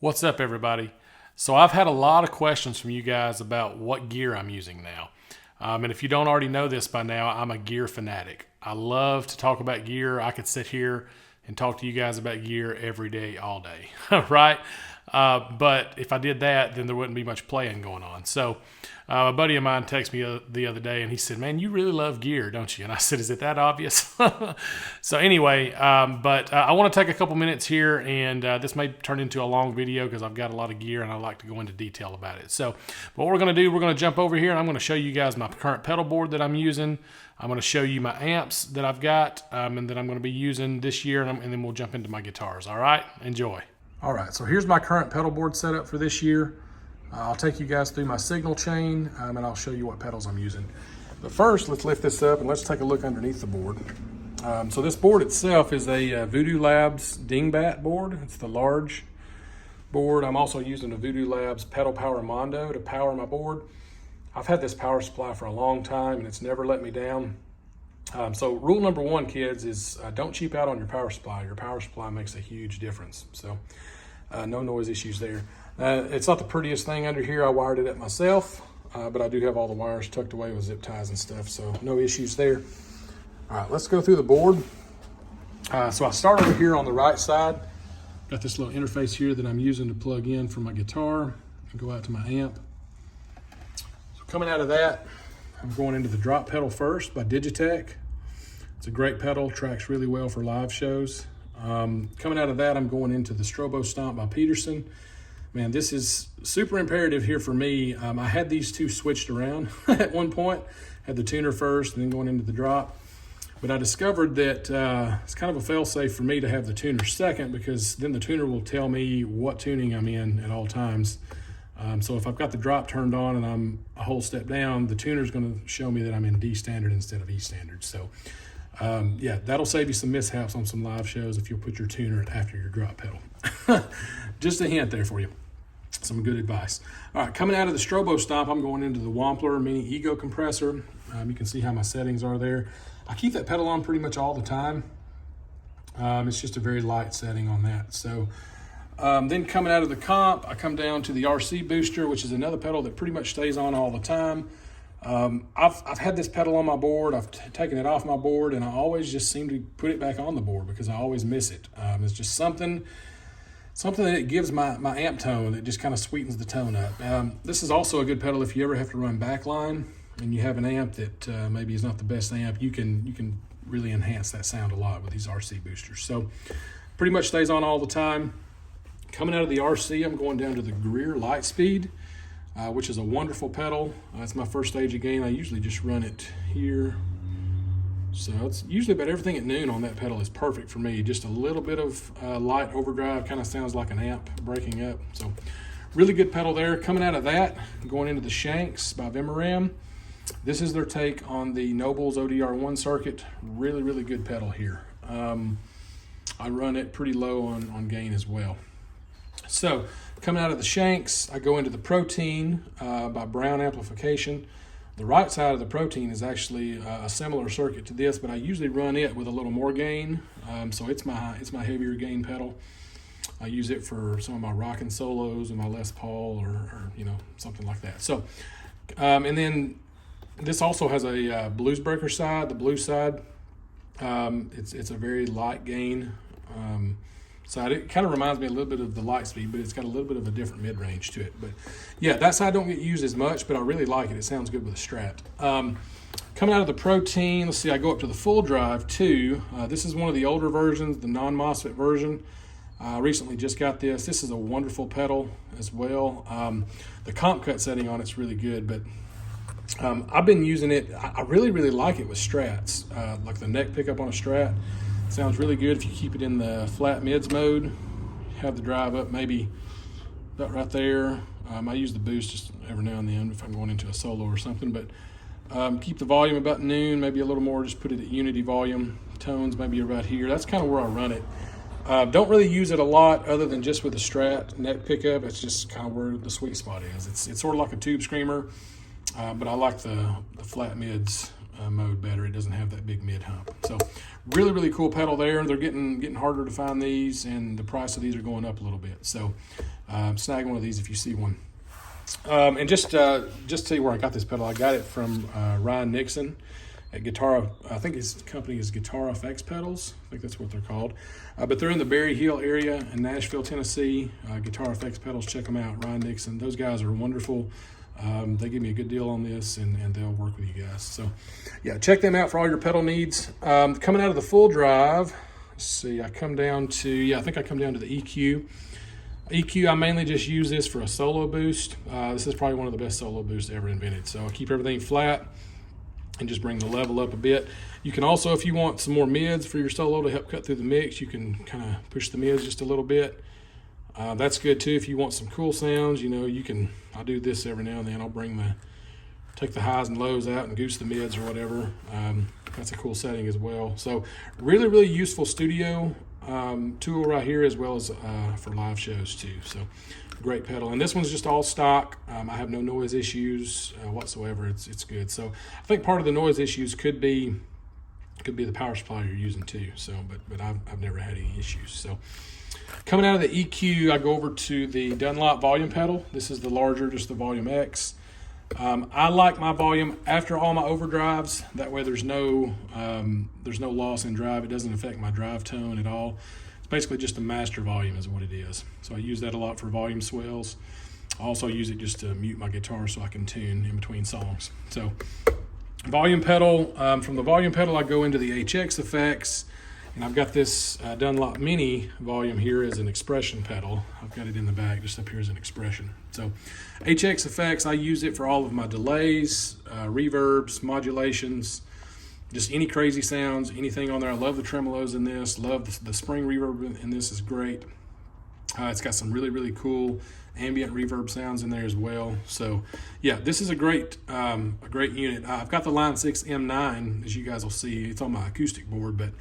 What's up, everybody? So I've had a lot of questions from you guys about what gear I'm using now. And if you don't already know this by now, I'm a gear fanatic. I love to talk about gear. I could sit here and talk to you guys about gear every day, all day, right? But if I did that, then there wouldn't be much playing going on. So a buddy of mine texted me the other day, and he said, "Man, you really love gear, don't you?" And I said, "Is it that obvious?" So anyway, but I want to take a couple minutes here, and this may turn into a long video because I've got a lot of gear, and I like to go into detail about it. So what we're going to do, we're going to jump over here, and I'm going to show you guys my current pedal board that I'm using. I'm going to show you my amps that I've got and that I'm going to be using this year, and then we'll jump into my guitars. All right? Enjoy. All right, so here's my current pedal board setup for this year. I'll take you guys through my signal chain and I'll show you what pedals I'm using. But first, let's lift this up and let's take a look underneath the board. So this board itself is a Voodoo Labs Dingbat board. It's the large board. I'm also using a Voodoo Labs Pedal Power Mondo to power my board. I've had this power supply for a long time and it's never let me down. So rule number one, kids, is don't cheap out on your power supply. Your power supply makes a huge difference. So no noise issues there. It's not the prettiest thing under here. I wired it up myself, but I do have all the wires tucked away with zip ties and stuff, so no issues there. All right, let's go through the board. So I start over here on the right side. Got this little interface here that I'm using to plug in for my guitar and go out to my amp. So coming out of that, I'm going into the drop pedal first by Digitech. It's a great pedal, tracks really well for live shows. Coming out of that, I'm going into the Strobo Stomp by Peterson. Man, this is super imperative here for me. I had these two switched around at one point. Had the tuner first and then going into the drop. But I discovered that it's kind of a fail-safe for me to have the tuner second, because then the tuner will tell me what tuning I'm in at all times. So if I've got the drop turned on and I'm a whole step down, the tuner's going to show me that I'm in D standard instead of E standard. So yeah, that'll save you some mishaps on some live shows if you'll put your tuner after your drop pedal. Just a hint there for you. Some good advice. All right, coming out of the Strobo Stomp, I'm going into the Wampler Mini Ego Compressor. You can see how my settings are there. I keep that pedal on pretty much all the time. It's just a very light setting on that. So then coming out of the comp, I come down to the RC Booster, which is another pedal that pretty much stays on all the time. I've had this pedal on my board. I've taken it off my board, and I always just seem to put it back on the board because I always miss it. It's just something that it gives my amp tone that just kind of sweetens the tone up. This is also a good pedal if you ever have to run backline and you have an amp that maybe is not the best amp. You can really enhance that sound a lot with these RC boosters. So pretty much stays on all the time. Coming out of the RC, I'm going down to the Greer Lightspeed, which is a wonderful pedal. It's my first stage of gain. I usually just run it here. So it's usually about everything at noon on that pedal is perfect for me. Just a little bit of light overdrive, kind of sounds like an amp breaking up. So really good pedal there. Coming out of that, going into the Shanks by Vimaram. This is their take on the Nobles ODR1 circuit. Really, really good pedal here. I run it pretty low on gain as well. So coming out of the Shanks, I go into the Protein by Brown Amplification. The right side of the Protein is actually a similar circuit to this, but I usually run it with a little more gain. So it's my heavier gain pedal. I use it for some of my rockin' solos and my Les Paul or you know, something like that. So and then this also has a Blues Breaker side, the blue side. It's a very light gain side. It kind of reminds me a little bit of the Lightspeed, but it's got a little bit of a different mid-range to it. But yeah, that side don't get used as much, but I really like it. It sounds good with a Strat. Coming out of the Protein, let's see, I go up to the Full Drive 2. This is one of the older versions, the non-MOSFET version. I recently just got this. This is a wonderful pedal as well. The comp cut setting on it's really good, but I've been using it. I really, really like it with Strats, like the neck pickup on a Strat. Sounds really good if you keep it in the flat mids mode. Have the drive up maybe about right there. I use the boost just every now and then if I'm going into a solo or something, but keep the volume about noon, maybe a little more, just put it at unity volume. Tones maybe about here. That's kind of where I run it. Don't really use it a lot other than just with the Strat neck pickup. It's just kind of where the sweet spot is. It's sort of like a tube screamer, but I like the flat mids mode better. It doesn't have that big mid hump. So really, really cool pedal there. They're getting harder to find these, and the price of these are going up a little bit. So snag one of these if you see one. And just to tell you where I got this pedal, I got it from Ryan Nixon at Guitar. I think his company is Guitar Effects Pedals. I think that's what they're called. But they're in the Berry Hill area in Nashville, Tennessee. Guitar Effects Pedals, check them out. Ryan Nixon. Those guys are wonderful. They give me a good deal on this, and they'll work with you guys. So, yeah, check them out for all your pedal needs. Coming out of the full drive, let's see, I come down to, I think I come down to the EQ. EQ, I mainly just use this for a solo boost. This is probably one of the best solo boosts ever invented. So I keep everything flat and just bring the level up a bit. You can also, if you want some more mids for your solo to help cut through the mix, you can kind of push the mids just a little bit. That's good too. If you want some cool sounds, you know, you can, I'll do this every now and then. I'll take the highs and lows out and goose the mids or whatever. That's a cool setting as well. So really, really useful studio tool right here, as well as for live shows too. So great pedal. And this one's just all stock. I have no noise issues whatsoever. It's good. So I think part of the noise issues could be the power supply you're using too. So, but I've never had any issues. So coming out of the EQ, I go over to the Dunlop volume pedal. This is the larger, just the Volume X. I like my volume after all my overdrives. That way there's no loss in drive. It doesn't affect my drive tone at all. It's basically just a master volume is what it is. So I use that a lot for volume swells. I also use it just to mute my guitar so I can tune in between songs. So volume pedal, from the volume pedal I go into the HX effects. And I've got this Dunlop Mini volume here as an expression pedal. I've got it in the back, just up here as an expression. So HX effects, I use it for all of my delays, reverbs, modulations, just any crazy sounds, anything on there. I love the tremolos in this, love the spring reverb in this is great. It's got some really, really cool ambient reverb sounds in there as well. So yeah, this is a great unit. I've got the Line 6 M9, as you guys will see. It's on my acoustic board, but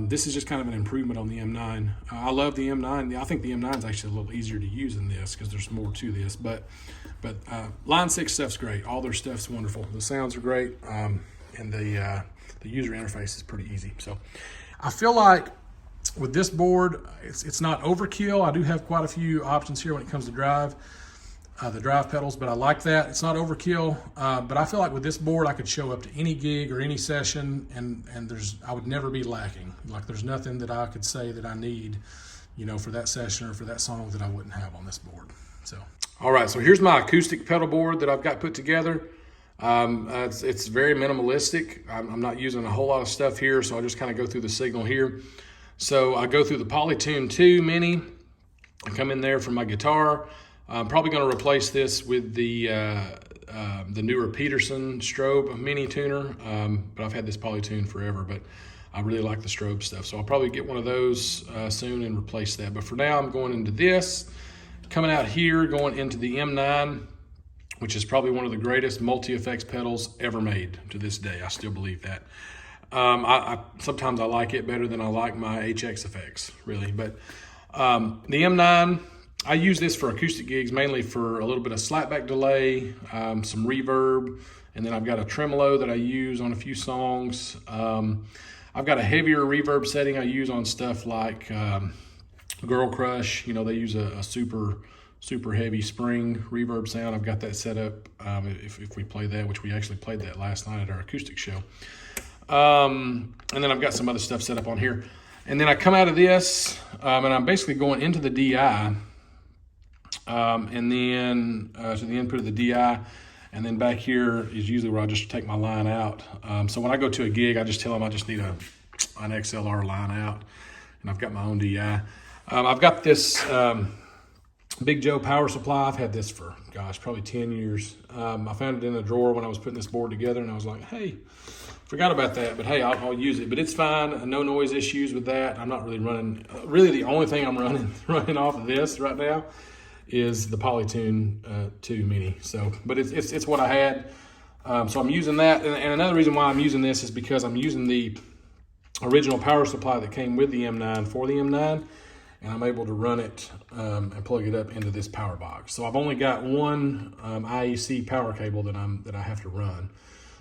this is just kind of an improvement on the M9. I love the M9. I think the M9 is actually a little easier to use than this because there's more to this. But Line 6 stuff's great. All their stuff's wonderful. The sounds are great, and the user interface is pretty easy. So I feel like with this board, it's not overkill. I do have quite a few options here when it comes to drive. The drive pedals, but I like that. It's not overkill, but I feel like with this board, I could show up to any gig or any session, and I would never be lacking. Like there's nothing that I could say that I need, you know, for that session or for that song that I wouldn't have on this board. So, all right, so here's my acoustic pedal board that I've got put together. It's very minimalistic. I'm not using a whole lot of stuff here, so I'll just kind of go through the signal here. So I go through the Polytune 2 Mini. I come in there for my guitar. I'm probably going to replace this with the newer Peterson strobe mini tuner, but I've had this Polytune forever, but I really like the strobe stuff. So I'll probably get one of those soon and replace that. But for now, I'm going into this. Coming out here, going into the M9, which is probably one of the greatest multi-effects pedals ever made to this day. I still believe that. Sometimes I like it better than I like my HX effects, really. But the M9, I use this for acoustic gigs, mainly for a little bit of slapback delay, some reverb, and then I've got a tremolo that I use on a few songs. I've got a heavier reverb setting I use on stuff like Girl Crush. You know, they use a super heavy spring reverb sound. I've got that set up if we play that, which we actually played that last night at our acoustic show. And then I've got some other stuff set up on here. And then I come out of this, and I'm basically going into the DI, and then to the input of the DI, and then back here is usually where I just take my line out. So when I go to a gig, I just tell them I just need an XLR line out, and I've got my own DI. I've got this Big Joe power supply. I've had this for, gosh, probably 10 years. I found it in a drawer when I was putting this board together, and I was like, hey, forgot about that, but hey, I'll use it. But it's fine, no noise issues with that. I'm not really running, really the only thing I'm running off of this right now is the Polytune 2 Mini. So, but it's what I had. So I'm using that, and another reason why I'm using this is because I'm using the original power supply that came with the M9 for the M9, and I'm able to run it and plug it up into this power box. So I've only got one IEC power cable that I have to run.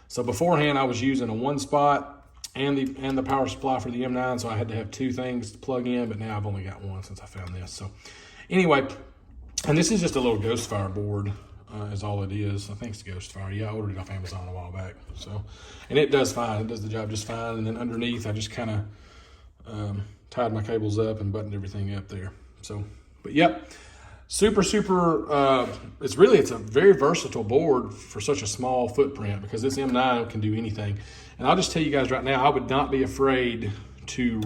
So beforehand I was using a one spot and the power supply for the M9, so I had to have two things to plug in, but now I've only got one since I found this. So anyway, And this is just a little Ghost Fire board, is all it is. I think it's Ghost Fire. Yeah, I ordered it off Amazon a while back. So, and it does fine. It does the job just fine. And then underneath, I just kind of tied my cables up and buttoned everything up there. So, but yep, super. It's a very versatile board for such a small footprint, because this M9 can do anything. And I'll just tell you guys right now, I would not be afraid to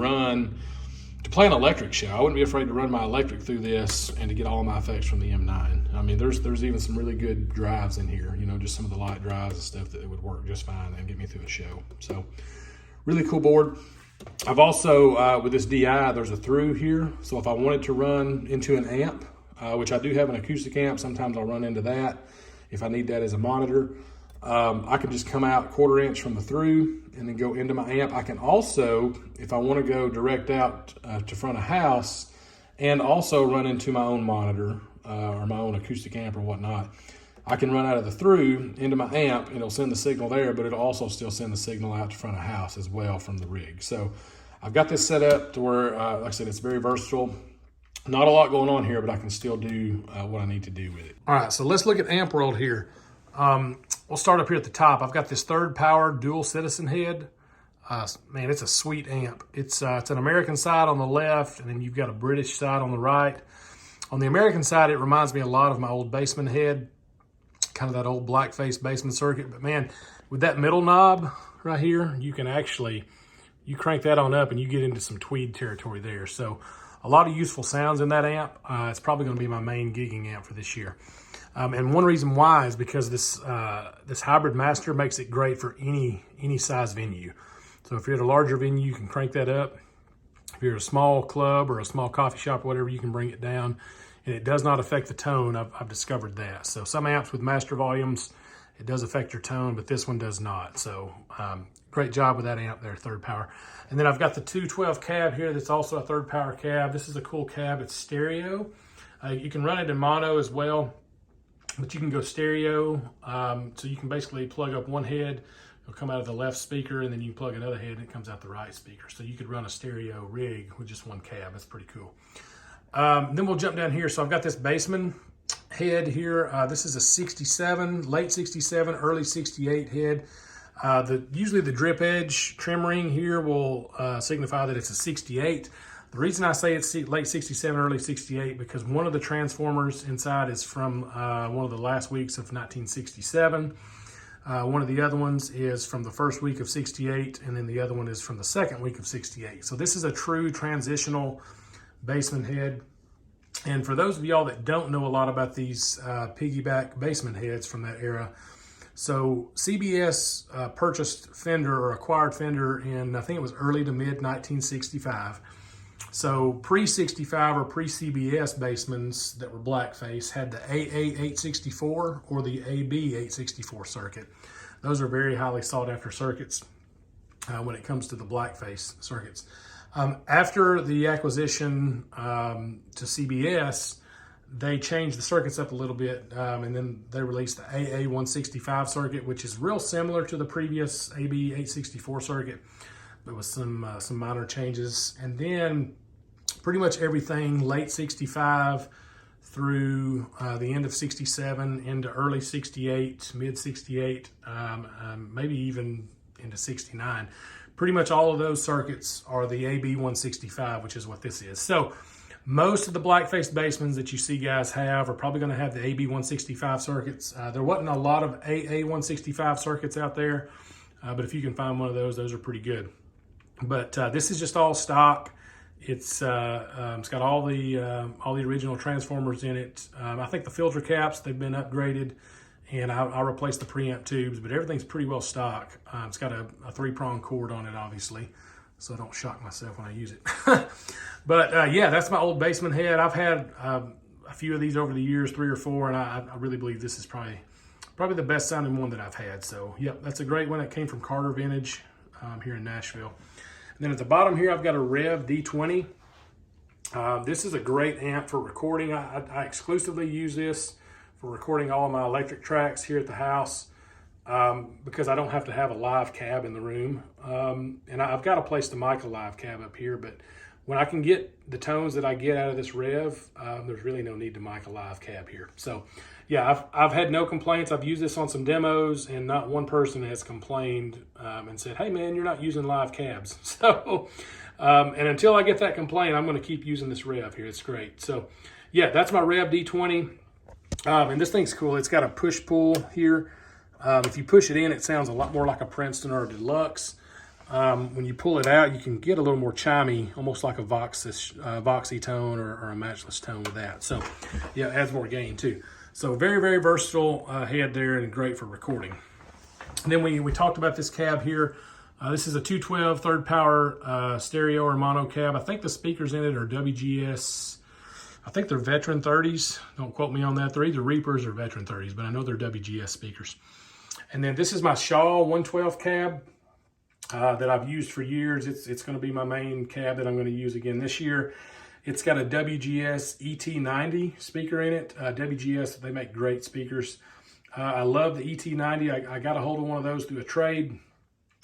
play an electric show. I wouldn't be afraid to run my electric through this and to get all my effects from the M9. I mean, there's even some really good drives in here, you know, just some of the light drives and stuff that would work just fine and get me through a show. So really cool board. I've also, with this DI, there's a through here. So if I wanted to run into an amp, which I do have an acoustic amp, sometimes I'll run into that if I need that as a monitor. I can just come out 1/4 inch from the through and then go into my amp. I can also, if I want to go direct out to front of house, and also run into my own monitor or my own acoustic amp or whatnot, I can run out of the through into my amp, and it'll send the signal there, but it'll also still send the signal out to front of house as well from the rig. So I've got this set up to where, like I said, it's very versatile. Not a lot going on here, but I can still do what I need to do with it. All right, so let's look at Amp World here. We'll start up here at the top. I've got this third power dual citizen head. Man, it's a sweet amp. It's an American side on the left, and then you've got a British side on the right. On the American side, it reminds me a lot of my old Bassman head, kind of that old blackface Bassman circuit. But man, with that middle knob right here, you can actually, you crank that on up and you get into some tweed territory there. So a lot of useful sounds in that amp. It's probably going to be my main gigging amp for this year. And one reason why is because this hybrid master makes it great for any size venue. So if you're at a larger venue, you can crank that up. If you're at a small club or a small coffee shop or whatever, you can bring it down. And it does not affect the tone. I've discovered that. So some amps with master volumes, it does affect your tone, but this one does not. So great job with that amp there, third power. And then I've got the 212 cab here that's also a third power cab. This is a cool cab. It's stereo. You can run it in mono as well, but you can go stereo. So you can basically plug up one head, it'll come out of the left speaker, and then you plug another head and it comes out the right speaker. So you could run a stereo rig with just one cab. That's pretty cool. Then we'll jump down here. So I've got this Bassman head here. This is a 67, late 67, early 68 head. Usually the drip edge trim ring here will signify that it's a 68. The reason I say it's late 67, early 68, because one of the transformers inside is from one of the last weeks of 1967. One of the other ones is from the first week of 68, and then the other one is from the second week of 68. So this is a true transitional Bassman head. And for those of y'all that don't know a lot about these piggyback Bassman heads from that era, so CBS purchased Fender or acquired Fender in, I think it was early to mid 1965. So pre-65 or pre-CBS Bassmans that were blackface had the AA864 or the AB864 circuit. Those are very highly sought after circuits when it comes to the blackface circuits. After the acquisition to CBS, they changed the circuits up a little bit, and then they released the AA165 circuit, which is real similar to the previous AB864 circuit, but with some minor changes. And then pretty much everything late 65 through the end of 67 into early 68, mid 68, maybe even into 69. Pretty much all of those circuits are the AB165, which is what this is. So most of the blackface Bassmans that you see guys have are probably going to have the AB165 circuits. There wasn't a lot of AA165 circuits out there, but if you can find one of those are pretty good. But this is just all stock. It's got all the original transformers in it. I think the filter caps, they've been upgraded, and I'll replace the preamp tubes, but everything's pretty well stock. It's got a 3-prong cord on it, obviously, so I don't shock myself when I use it. But yeah, that's my old Bassman head. I've had a few of these over the years, 3 or 4, and I really believe this is probably the best sounding one that I've had. So yep, that's a great one. That came from Carter Vintage here in Nashville. And then at the bottom here, I've got a Rev D20. This is a great amp for recording. I exclusively use this for recording all of my electric tracks here at the house because I don't have to have a live cab in the room. And I've got a place to mic a live cab up here, but when I can get the tones that I get out of this rev, there's really no need to mic a live cab here. So yeah, I've had no complaints. I've used this on some demos, and not one person has complained and said, hey man, you're not using live cabs. So, and until I get that complaint, I'm going to keep using this rev here. It's great. So yeah, that's my Rev D20. And this thing's cool. It's got a push-pull here. If you push it in, it sounds a lot more like a Princeton or a Deluxe. When you pull it out, you can get a little more chimey, almost like a Voxy tone or a matchless tone with that. So yeah, it adds more gain too. So very, very versatile head there, and great for recording. And then we talked about this cab here. This is a 212 third power stereo or mono cab. I think the speakers in it are WGS. I think they're Veteran 30s. Don't quote me on that. They're either Reapers or Veteran 30s, but I know they're WGS speakers. And then this is my Shaw 112 cab that I've used for years. It's going to be my main cab that I'm going to use again this year. It's got a WGS ET90 speaker in it. WGS, they make great speakers. I love the ET90. I got a hold of one of those through a trade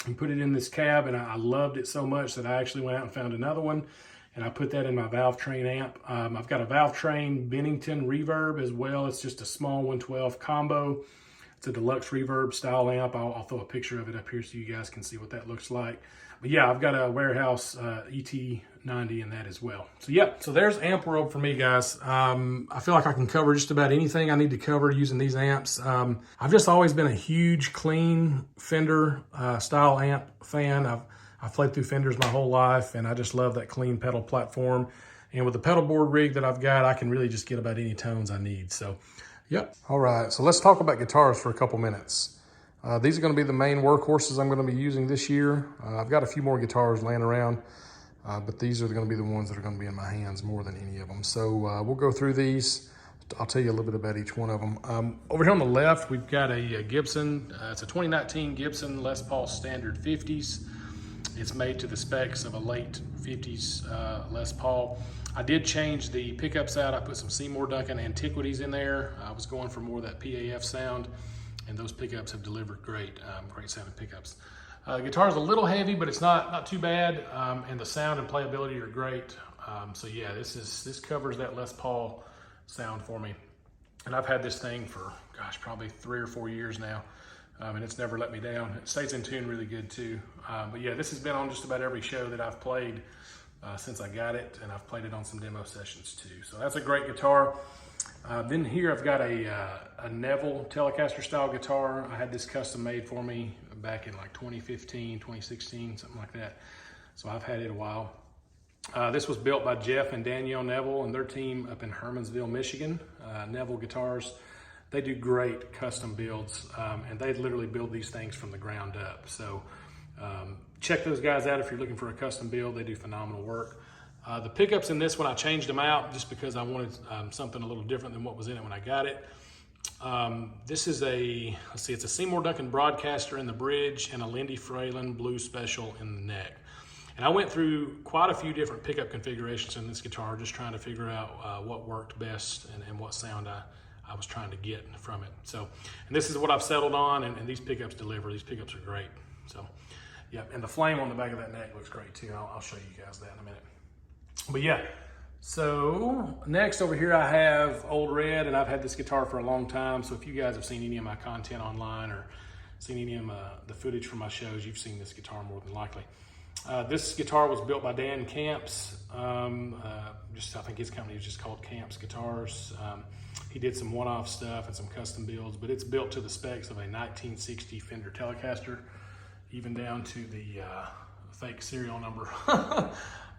and put it in this cab, and I loved it so much that I actually went out and found another one, and I put that in my Valve Train amp. I've got a Valve Train Bennington reverb as well. It's just a small 112 combo. It's a deluxe reverb style amp. I'll throw a picture of it up here so you guys can see what that looks like. But yeah, I've got a Warehouse ET90 in that as well. So yeah, so there's amp world for me, guys. I feel like I can cover just about anything I need to cover using these amps. I've just always been a huge clean Fender style amp fan. I've played through Fenders my whole life, and I just love that clean pedal platform. And with the Pedalboard rig that I've got, I can really just get about any tones I need. So yep. All right, so let's talk about guitars for a couple minutes. These are going to be the main workhorses I'm going to be using this year. I've got a few more guitars laying around, but these are going to be the ones that are going to be in my hands more than any of them. So we'll go through these. I'll tell you a little bit about each one of them. Over here on the left, we've got a Gibson. It's a 2019 Gibson Les Paul Standard 50s. It's made to the specs of a late 50s Les Paul. I did change the pickups out. I put some Seymour Duncan Antiquities in there. I was going for more of that PAF sound, and those pickups have delivered great, great sounding pickups. The guitar's a little heavy, but it's not too bad, and the sound and playability are great. So yeah, this covers that Les Paul sound for me. And I've had this thing for, gosh, probably 3 or 4 years now, and it's never let me down. It stays in tune really good too. But yeah, this has been on just about every show that I've played since I got it, and I've played it on some demo sessions too. So that's a great guitar. Then here I've got a Neville Telecaster style guitar. I had this custom made for me back in like 2015, 2016, something like that. So I've had it a while. This was built by Jeff and Danielle Neville and their team up in Hermansville, Michigan. Neville Guitars, they do great custom builds, and they literally build these things from the ground up. So check those guys out if you're looking for a custom build. They do phenomenal work. The pickups in this one, I changed them out just because I wanted something a little different than what was in it when I got it. This is it's a Seymour Duncan Broadcaster in the bridge and a Lindy Fralin Blue Special in the neck. And I went through quite a few different pickup configurations in this guitar, just trying to figure out what worked best and what sound I was trying to get from it. So, and this is what I've settled on, and these pickups deliver. These pickups are great. So, yeah, and the flame on the back of that neck looks great too. I'll show you guys that in a minute. But yeah, so next over here I have Old Red, and I've had this guitar for a long time. So if you guys have seen any of my content online or seen any of the footage from my shows, you've seen this guitar more than likely. This guitar was built by Dan Camps. I think his company is just called Camps Guitars. He did some one-off stuff and some custom builds, but it's built to the specs of a 1960 Fender Telecaster, even down to the fake serial number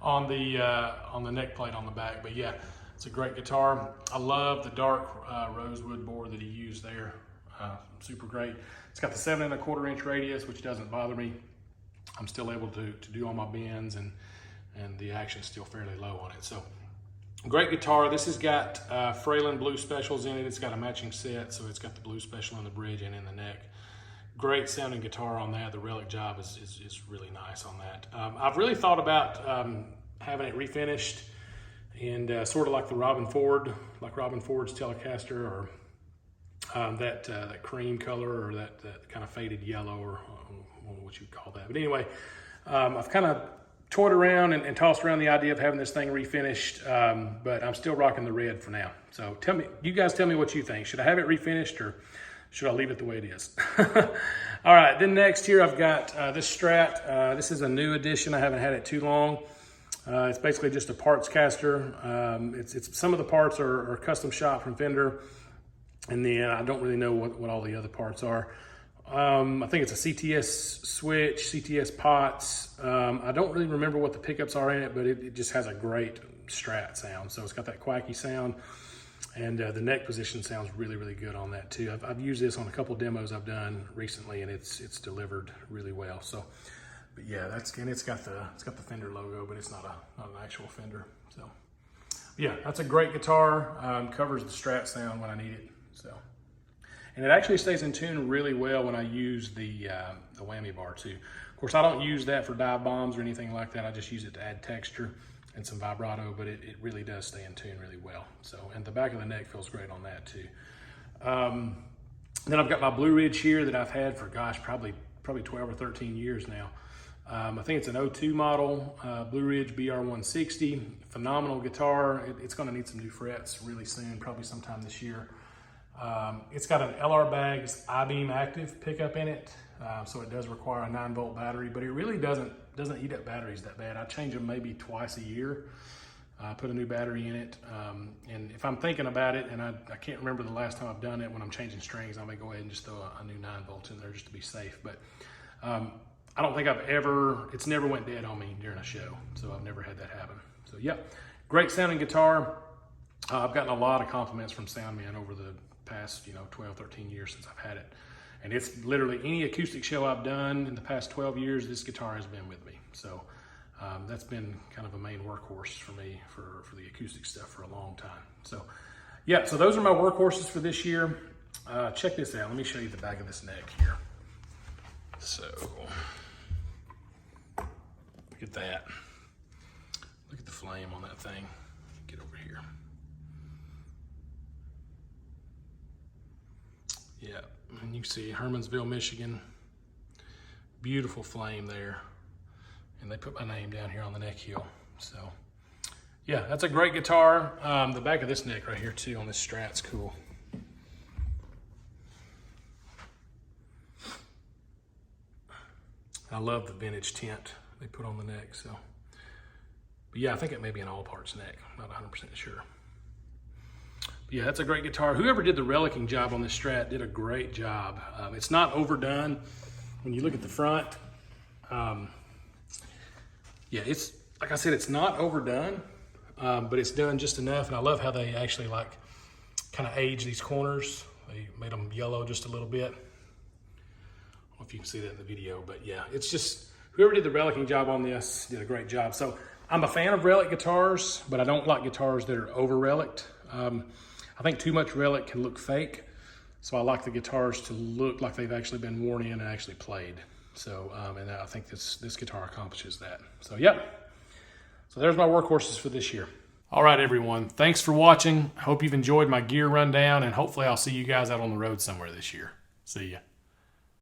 on the neck plate on the back. But yeah, it's a great guitar. I love the dark rosewood board that he used there. Super great. It's got the 7 1/4 inch radius, which doesn't bother me. I'm still able to do all my bends, and the action's still fairly low on it. So great guitar. This has got Fralin Blue Specials in it. It's got a matching set, so it's got the Blue Special in the bridge and in the neck. Great sounding guitar on that. The relic job is really nice on that. I've really thought about having it refinished and sort of like the Robin Ford's Telecaster, or that cream color, or that kind of faded yellow, or what you would call that. But anyway, I've kind of toyed around and tossed around the idea of having this thing refinished, but I'm still rocking the red for now. So you guys tell me what you think. Should I have it refinished or should I leave it the way it is? All right, then next here I've got this Strat. This is a new addition. I haven't had it too long. It's basically just a parts caster. It's some of the parts are custom shop from Fender, and then I don't really know what all the other parts are. I think it's a CTS switch, CTS pots. I don't really remember what the pickups are in it, but it just has a great Strat sound. So it's got that quacky sound, and the neck position sounds really, really good on that too. I've used this on a couple demos I've done recently, and it's delivered really well. So, but yeah, it's got the Fender logo, but it's not an actual Fender. So, yeah, that's a great guitar. Covers the Strat sound when I need it. So. And it actually stays in tune really well when I use the whammy bar too. Of course, I don't use that for dive bombs or anything like that. I just use it to add texture and some vibrato, but it really does stay in tune really well. So, and the back of the neck feels great on that too. Then I've got my Blue Ridge here that I've had for, gosh, probably 12 or 13 years now. I think it's an 02 model, Blue Ridge BR160. Phenomenal guitar. It's gonna need some new frets really soon, probably sometime this year. It's got an LR Baggs I-beam active pickup in it, so it does require a 9-volt battery, but it really doesn't eat up batteries that bad. I change them maybe twice a year, put a new battery in it, and if I'm thinking about it, and I can't remember the last time I've done it, when I'm changing strings, I may go ahead and just throw a new 9-volt in there just to be safe. But I don't think it's never went dead on me during a show, so I've never had that happen. So yeah, great sounding guitar. I've gotten a lot of compliments from Soundman over the past 12, 13 years since I've had it, and it's literally any acoustic show I've done in the past 12 years, this guitar has been with me. So that's been kind of a main workhorse for me for the acoustic stuff for a long time. So yeah, so those are my workhorses for this year. Check this out. Let me show you the back of this neck here. So look at that. Look at the flame on that thing. Get over here. Yeah, and you can see Hermansville, Michigan. Beautiful flame there. And they put my name down here on the neck heel. So, yeah, that's a great guitar. The back of this neck right here too on this Strat's cool. I love the vintage tint they put on the neck. So, but yeah, I think it may be an all parts neck. I'm not 100% sure. Yeah, that's a great guitar. Whoever did the relicking job on this Strat did a great job. It's not overdone. When you look at the front, yeah, it's, like I said, it's not overdone, but it's done just enough. And I love how they actually kind of age these corners. They made them yellow just a little bit. I don't know if you can see that in the video, but yeah, it's just, whoever did the relicking job on this did a great job. So I'm a fan of relic guitars, but I don't like guitars that are over relicked. I think too much relic can look fake, so I like the guitars to look like they've actually been worn in and actually played. So, and I think this guitar accomplishes that. So, yep. So there's my workhorses for this year. All right, everyone. Thanks for watching. Hope you've enjoyed my gear rundown, and hopefully I'll see you guys out on the road somewhere this year. See ya.